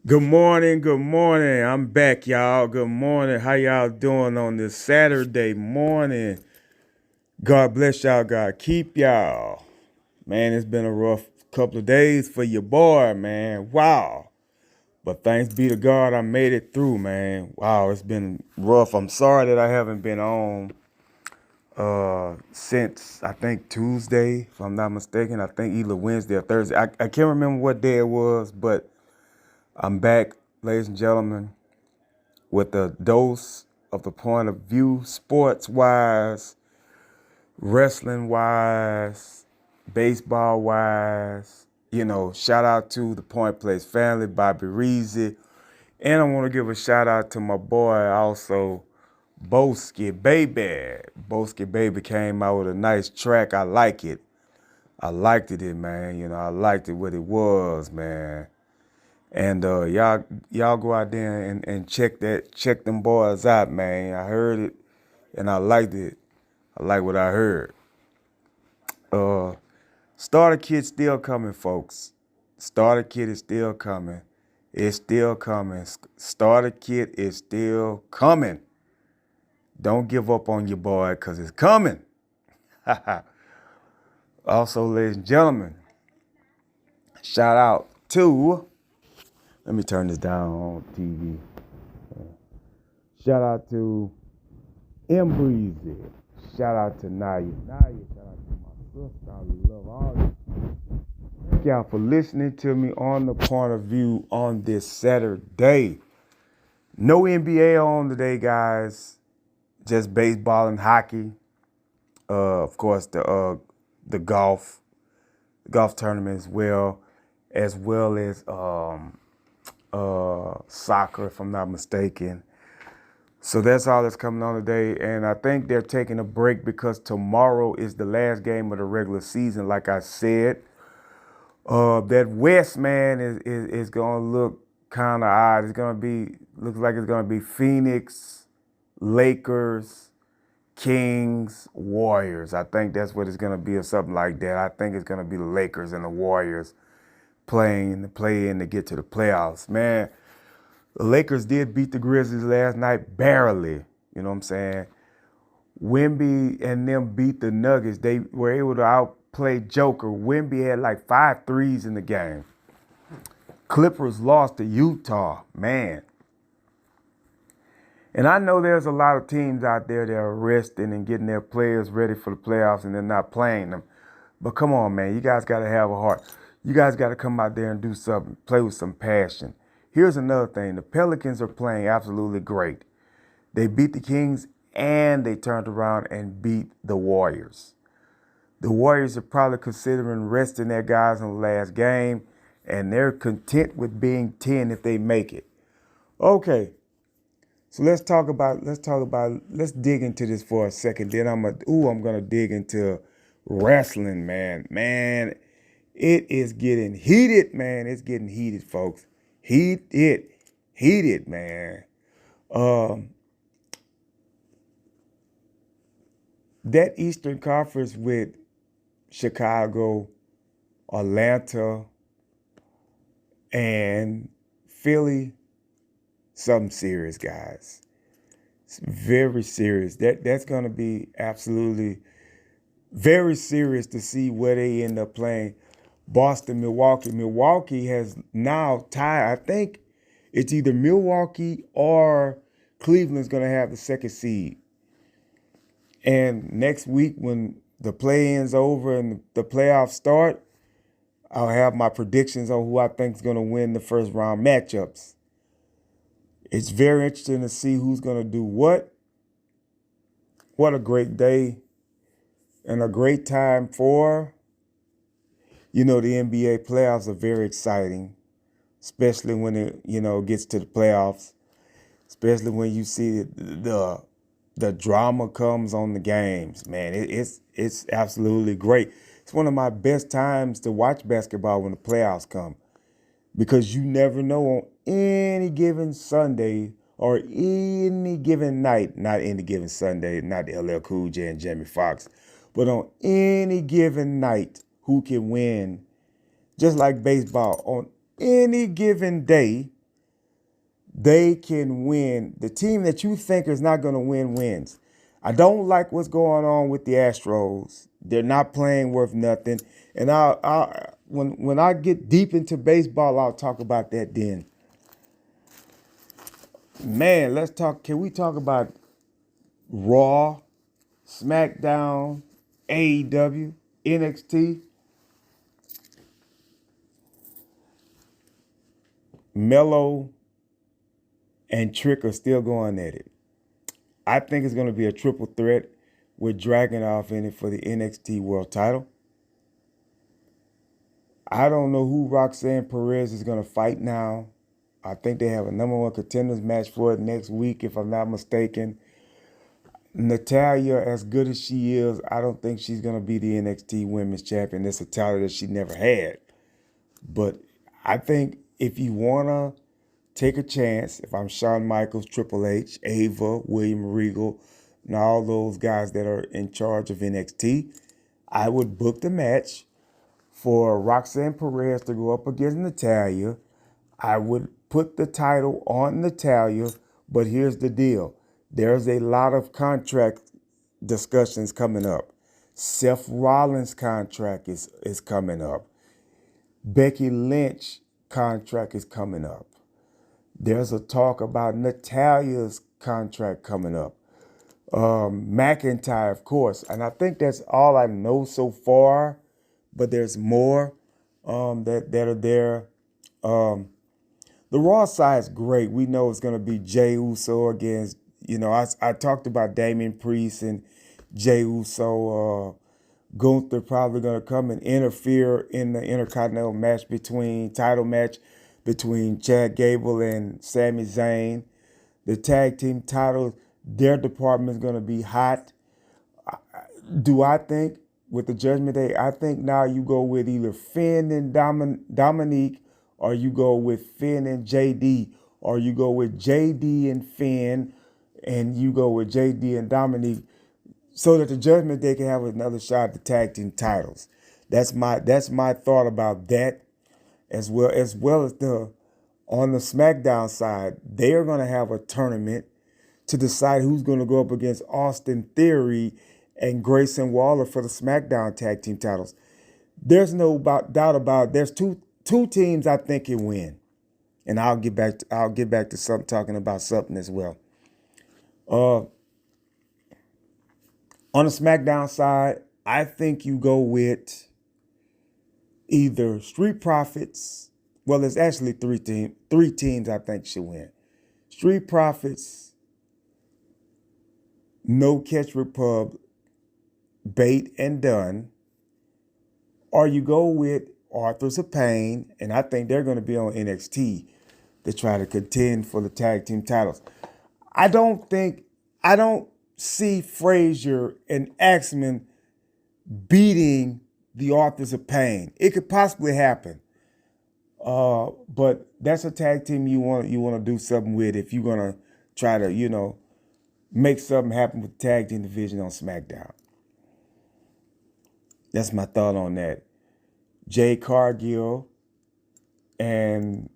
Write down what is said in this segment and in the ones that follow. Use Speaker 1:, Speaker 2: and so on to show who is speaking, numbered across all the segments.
Speaker 1: Good morning, good morning. I'm back, y'all. Good morning. How y'all doing on this Saturday morning? God bless y'all. God keep y'all. Man, it's been a rough couple of days for your boy, man. Wow. But thanks be to God, I made it through, man. Wow, it's been rough. I'm sorry that I haven't been on since I think Tuesday, if I'm not mistaken. I think either Wednesday or Thursday. I can't remember what day it was, but I'm back, ladies and gentlemen, with a dose of the point of view, sports wise, wrestling wise, baseball wise. Shout out to the Point Place family, Bobby Reezy. And I want to give a shout out to my boy also, Boski Baby. Boski Baby came out with a nice track. I like it. I liked it, man. I liked it what it was, man. And y'all go out there and check them boys out, man. I heard it and I liked it. I like what I heard. Uh Starter kit still coming, folks. Starter kit is still coming. It's still coming. Starter kit is still coming. Don't give up on your boy because it's coming. Also, ladies and gentlemen, shout out to, let me turn this down on TV. Shout out to M Breezy. Shout out to Naya. Shout out to my sister. I love all you. Thank y'all for listening to me on the point of view on this Saturday. No NBA on today, guys. Just baseball and hockey. Of course, the golf tournament as well as soccer, if I'm not mistaken. So that's all that's coming on today. And I think they're taking a break because tomorrow is the last game of the regular season, like I said. That West, man, is going to look kind of odd. Looks like it's going to be Phoenix, Lakers, Kings, Warriors. I think that's what it's going to be or something like that. I think it's going to be the Lakers and the Warriors playing in the play-in to get to the playoffs. Man, the Lakers did beat the Grizzlies last night barely. You know what I'm saying? Wemby and them beat the Nuggets. They were able to outplay Joker. Wemby had like 5 threes in the game. Clippers lost to Utah. Man. And I know there's a lot of teams out there that are resting and getting their players ready for the playoffs and they're not playing them. But come on, man. You guys got to have a heart. You guys got to come out there and do something. Play with some passion. Here's another thing. The Pelicans are playing absolutely great. They beat the Kings and they turned around and beat the Warriors. The Warriors are probably considering resting their guys in the last game, and they're content with being 10 if they make it. Okay, so let's dig into this for a second. Then I'm gonna dig into wrestling, man. Man, it is getting heated, man. It's getting heated, folks. Heated, man. Um, that Eastern Conference with Chicago, Atlanta, and Philly, something serious, guys. It's very serious. That's gonna be absolutely very serious to see where they end up playing. Boston, Milwaukee. Milwaukee has now tied. I think it's either Milwaukee or Cleveland's gonna have the second seed. And next week, when the play-in's over and the playoffs start, I'll have my predictions on who I think is going to win the first round matchups. It's very interesting to see who's going to do what. What a great day and a great time for, the NBA playoffs are very exciting, especially when it, gets to the playoffs, especially when you see the drama comes on the games, man. It's absolutely great. It's one of my best times to watch basketball when the playoffs come because you never know on any given Sunday or any given night, not any given Sunday, not LL Cool J and Jamie Foxx, but on any given night, who can win. Just like baseball, on any given day, they can win. The team that you think is not going to win wins. I don't like what's going on with the Astros. They're not playing worth nothing. And when I get deep into baseball, I'll talk about that then. Man, let's talk. Can we talk about Raw, SmackDown, AEW, NXT? Mello and Trick are still going at it. I think it's going to be a triple threat with Dragunov in it for the NXT World Title. I don't know who Roxanne Perez is going to fight now. I think they have a number one contenders match for it next week, if I'm not mistaken. Natalya, as good as she is, I don't think she's going to be the NXT Women's Champion. It's a title that she never had. But I think if you want to take a chance, if I'm Shawn Michaels, Triple H, Ava, William Regal, and all those guys that are in charge of NXT, I would book the match for Roxanne Perez to go up against Natalya. I would put the title on Natalya, but here's the deal. There's a lot of contract discussions coming up. Seth Rollins' contract is coming up. Becky Lynch contract is coming up. There's a talk about Natalya's contract coming up. McIntyre, of course. And I think that's all I know so far, but there's more that are there. The Raw side is great. We know it's going to be Jey Uso against, I talked about Damian Priest and Jey Uso. Gunther probably going to come and interfere in the Intercontinental title match between Chad Gable and Sami Zayn. The tag team titles, their department is going to be hot. Do I think with the Judgment Day, I think now you go with either Finn and Dominique, or you go with Finn and JD, or you go with JD and Finn, and you go with JD and Dominique, so that the Judgment Day can have another shot at the tag team titles. That's my thought about that, as well as on the SmackDown side, they are going to have a tournament to decide who's going to go up against Austin Theory and Grayson Waller for the SmackDown tag team titles. There's no doubt about it. There's two teams I think can win, and I'll get back to something, talking about something as well. On the SmackDown side, I think you go with either Street Profits. Well, there's actually three teams I think should win. Street Profits, No Catch Republic, Bait and Dunn. Or you go with Authors of Pain, and I think they're going to be on NXT to try to contend for the tag team titles. I don't see Frazier and Axman beating the Authors of Pain. It could possibly happen. But that's a tag team you want to do something with if you're going to try to, make something happen with the tag team division on SmackDown. That's my thought on that. Jade Cargill and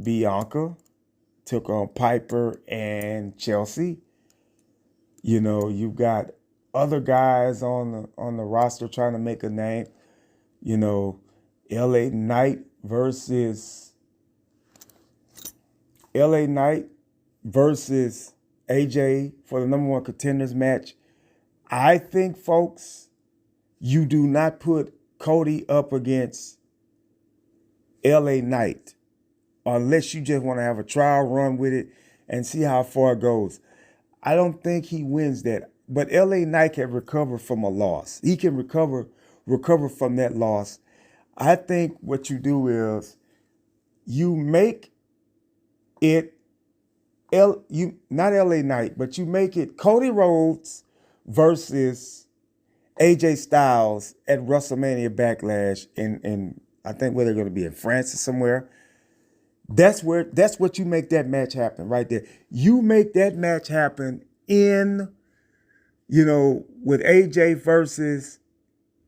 Speaker 1: Bianca took on Piper and Chelsea. You've got other guys on the roster trying to make a name. LA Knight versus AJ for the number one contenders match. I think, folks, you do not put Cody up against LA Knight unless you just want to have a trial run with it and see how far it goes. I don't think he wins that. But LA Knight can recover from a loss. He can recover from that loss. I think what you do is you make it not LA Knight, but you make it Cody Rhodes versus AJ Styles at WrestleMania Backlash in I think where they're going to be in France or somewhere. That's what you make that match happen right there. You make that match happen with AJ versus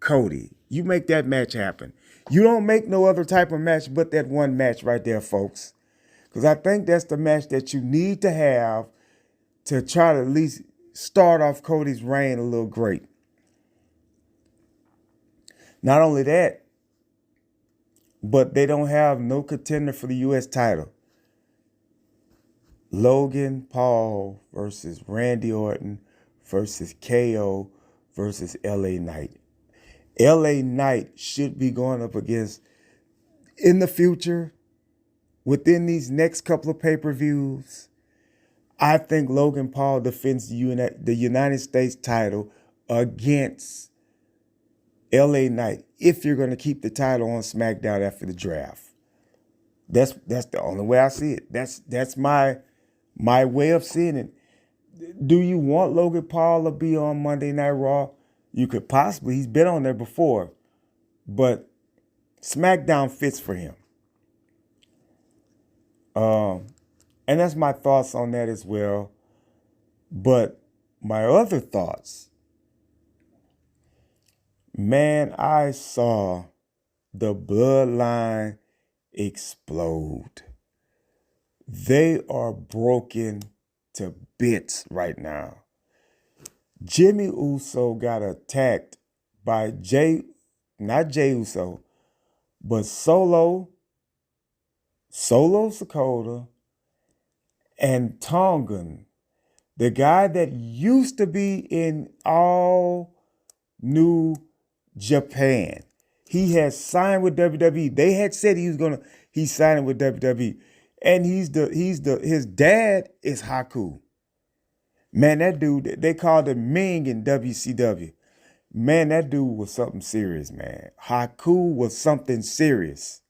Speaker 1: Cody. You make that match happen. You don't make no other type of match but that one match right there, folks. Because I think that's the match that you need to have to try to at least start off Cody's reign a little great. Not only that, but they don't have no contender for the U.S. title. Logan Paul versus Randy Orton versus KO versus LA Knight. LA Knight should be going up against, in the future, within these next couple of pay-per-views, I think Logan Paul defends the United States title against LA Knight if you're going to keep the title on SmackDown after the draft. That's the only way I see it. That's my way of seeing it. Do you want Logan Paul to be on Monday Night Raw? You could possibly. He's been on there before, but SmackDown fits for him. And that's my thoughts on that as well. But my other thoughts, man, I saw the bloodline explode. They are broken to bits right now. Jimmy Uso got attacked by not Jey Uso, but Solo Sakota, and Tongan, the guy that used to be in All New Japan. He has signed with WWE. They had said he's signing with WWE. And his dad is Haku. Man, that dude, they called him Ming in WCW. Man, that dude was something serious, man. Haku was something serious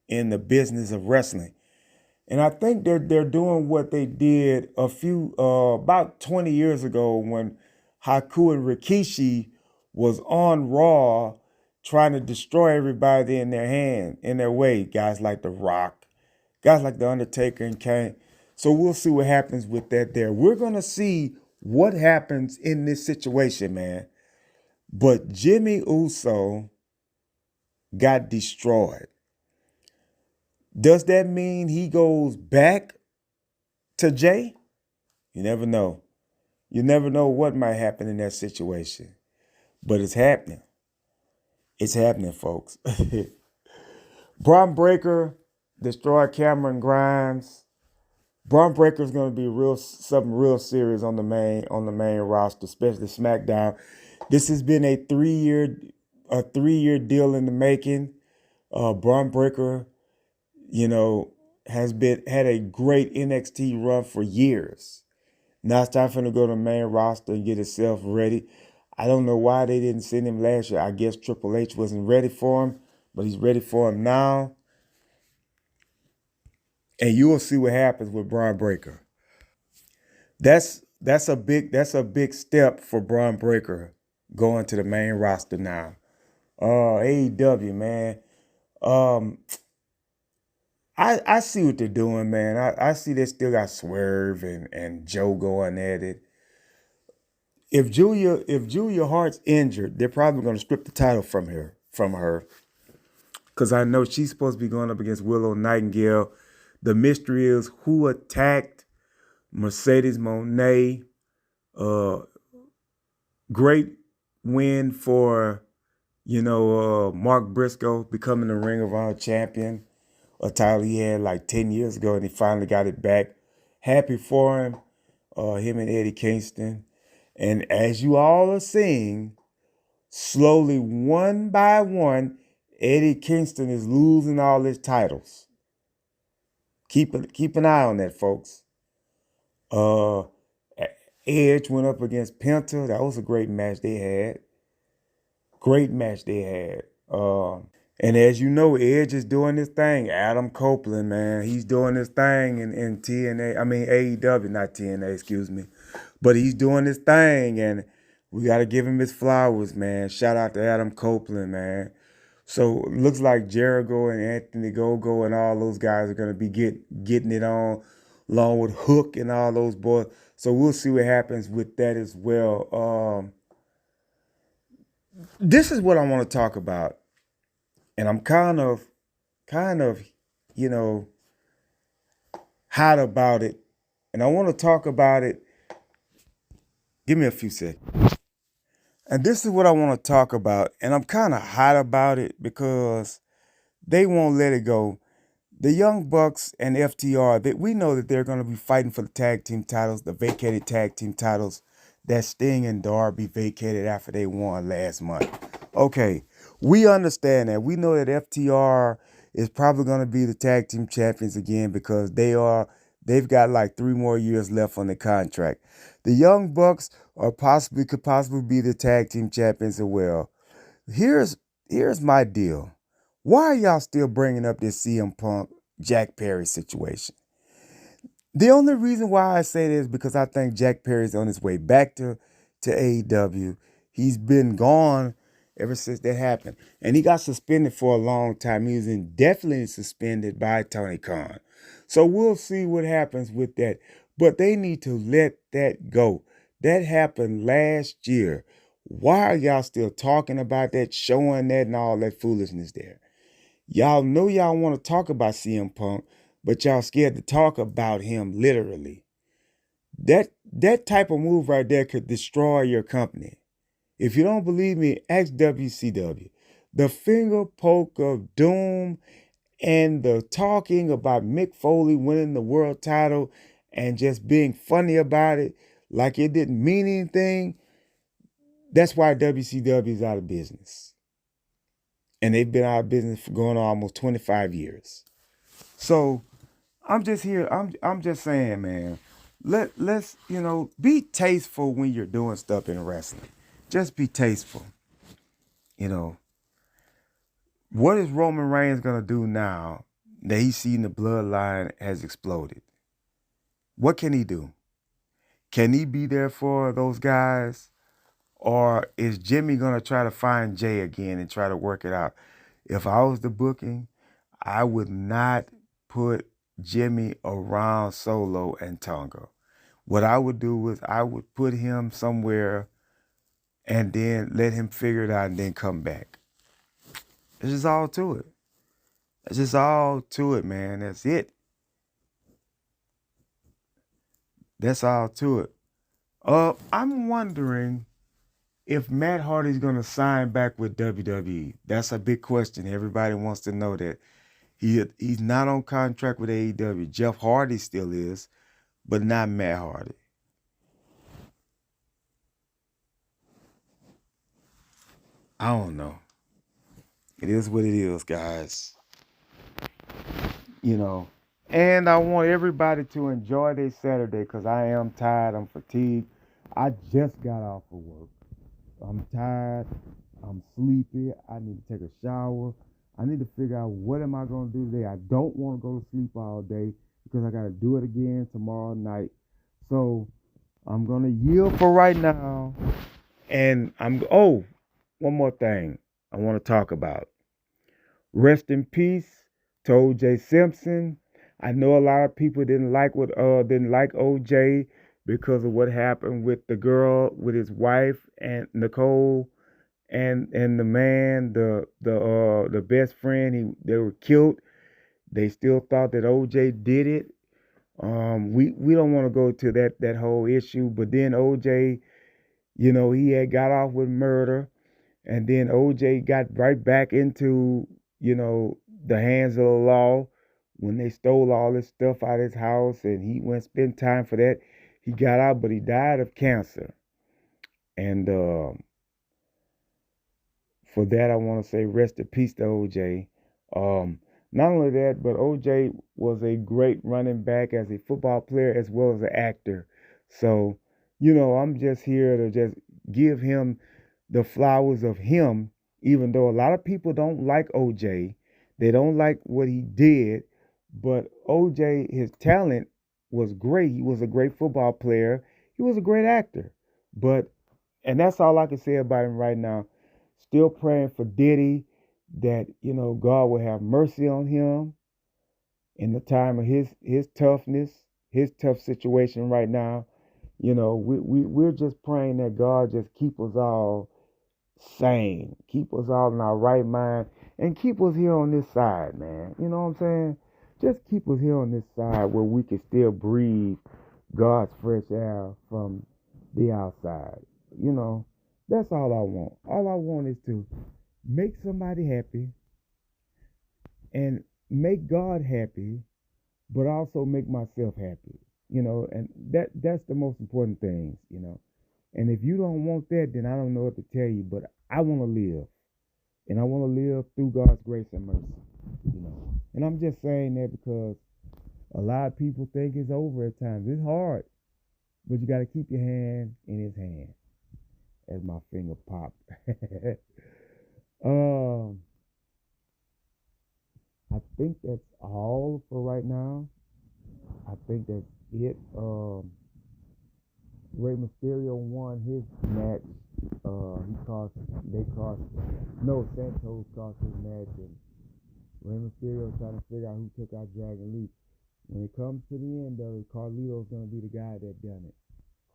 Speaker 1: in the business of wrestling. And I think they're doing what they did about 20 years ago when Haku and Rikishi was on Raw trying to destroy everybody in their way. Guys like The Rock, guys like The Undertaker and Kane. So we'll see what happens with that there. We're going to see what happens in this situation, man. But Jimmy Uso got destroyed. Does that mean he goes back to Jay? You never know. You never know what might happen in that situation. But it's happening. It's happening, folks. Braun Breaker destroyed Cameron Grimes. Braun Breaker is going to be something real serious on the main roster, especially SmackDown. This has been a 3-year deal in the making. Braun Breaker, had a great NXT run for years. Now it's time for him to go to the main roster and get himself ready. I don't know why they didn't send him last year. I guess Triple H wasn't ready for him, but he's ready for him now. And you will see what happens with Braun Breaker. That's a big step for Braun Breaker going to the main roster now. AEW, man. I see what they're doing, man. I see they still got Swerve and Joe going at it. If Julia Hart's injured, they're probably going to strip the title from her. Because I know she's supposed to be going up against Willow Nightingale. The mystery is who attacked Mercedes Moné. Great win for, Mark Briscoe becoming the Ring of Honor champion. A title he had like 10 years ago, and he finally got it back. Happy for him, him and Eddie Kingston. And as you all are seeing, slowly, one by one, Eddie Kingston is losing all his titles. Keep an eye on that, folks. Edge went up against Penta. That was a great match they had. And as you know, Edge is doing this thing. Adam Copeland, man, he's doing this thing in TNA. I mean AEW, not TNA, excuse me. But he's doing this thing, and we got to give him his flowers, man. Shout out to Adam Copeland, man. So it looks like Jericho and Anthony Gogo and all those guys are going to be getting it on, along with Hook and all those boys. So we'll see what happens with that as well. This is what I want to talk about. And I'm kind of, hot about it, and I want to talk about it. Give me a few seconds. And this is what I want to talk about, and I'm kind of hot about it because they won't let it go. The Young Bucks and FTR, that we know that they're going to be fighting for the tag team titles, the vacated tag team titles that Sting and Darby vacated after they won last month. Okay, we understand that. We know that FTR is probably going to be the tag team champions again because they've got like 3 more years left on the contract. The Young Bucks could possibly be the tag team champions as well. Here's here's my deal. Why are y'all still bringing up this CM Punk Jack Perry situation? The only reason why I say this is because I think Jack Perry's on his way back to AEW. He's been gone ever since that happened. And he got suspended for a long time. He was indefinitely suspended by Tony Khan. So we'll see what happens with that. But they need to let that go. That happened last year. Why are y'all still talking about that, showing that, and all that foolishness there? Y'all know y'all want to talk about CM Punk, but y'all scared to talk about him literally. That type of move right there could destroy your company. If you don't believe me, ask WCW. The finger poke of doom and the talking about Mick Foley winning the world title and just being funny about it like it didn't mean anything, that's why WCW is out of business. And they've been out of business for going on almost 25 years. So I'm just here. I'm just saying, man. Let's be tasteful when you're doing stuff in wrestling. Just be tasteful. You know what is Roman Reigns gonna do now that he's seen the bloodline has exploded? What can he do? Can he be there for those guys, or is Jimmy gonna try to find Jay again and try to work it out? If I was the booking, I would not put Jimmy around Solo and Tonga. What I would do is I would put him somewhere and then let him figure it out and then come back. It's just all to it. It's just all to it, man. That's it. That's all to it. I'm wondering if Matt Hardy's gonna sign back with WWE. That's a big question. Everybody wants to know that. He's not on contract with AEW. Jeff Hardy still is, but not Matt Hardy. I don't know. It is what it is, guys. You know. And I want everybody to enjoy their Saturday because I am tired. I'm fatigued. I just got off of work. I'm tired. I'm sleepy. I need to take a shower. I need to figure out what am I going to do today. I don't want to go to sleep all day because I got to do it again tomorrow night. So I'm going to yield for right now. And one more thing I want to talk about. Rest in peace to O.J. Simpson. I know a lot of people didn't like O.J. because of what happened with the girl, with his wife and Nicole, and the man, the best friend. They were killed. They still thought that O.J. did it. We don't want to go to that whole issue, but then O.J. He had got off with murder. And then OJ got right back into, the hands of the law when they stole all this stuff out of his house and he went spend time for that. He got out, but he died of cancer. And for that, I want to say rest in peace to OJ. Um, Not only that, but OJ was a great running back as a football player as well as an actor. So, I'm just here to just give him the flowers of him, even though a lot of people don't like OJ. They don't like what he did, but OJ, his talent was great. He was a great football player. He was a great actor. And that's all I can say about him right now. Still praying for Diddy that, God will have mercy on him in the time of his toughness, his tough situation right now. We're just praying that God just keep us all sane, keep us all in our right mind, and keep us here on this side, man. You know what I'm saying? just keep us here on this side where we can still breathe God's fresh air from the outside. You know, that's all I want. All I want is to make somebody happy and make God happy, but also make myself happy. And that's the most important things. And if you don't want that, then I don't know what to tell you. But I want to live, and I want to live through God's grace and mercy. And I'm just saying that because a lot of people think it's over at times. It's hard, but you got to keep your hand in His hand. As my finger popped. um, I think that's all for right now. I think that's it. Rey Mysterio won his match. Santos cost his match, and Rey Mysterio trying to figure out who took out Dragon Lee. When it comes to the end of it, Carlito's gonna be the guy that done it.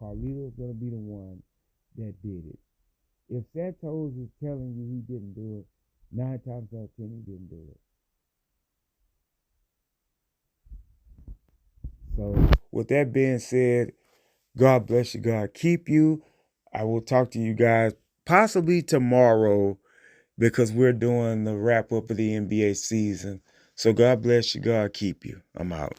Speaker 1: Carlito's gonna be the one that did it. If Santos is telling you he didn't do it, 9 times out of 10 he didn't do it. So, with that being said, God bless you. God keep you. I will talk to you guys possibly tomorrow because we're doing the wrap up of the NBA season. So, God bless you. God keep you. I'm out.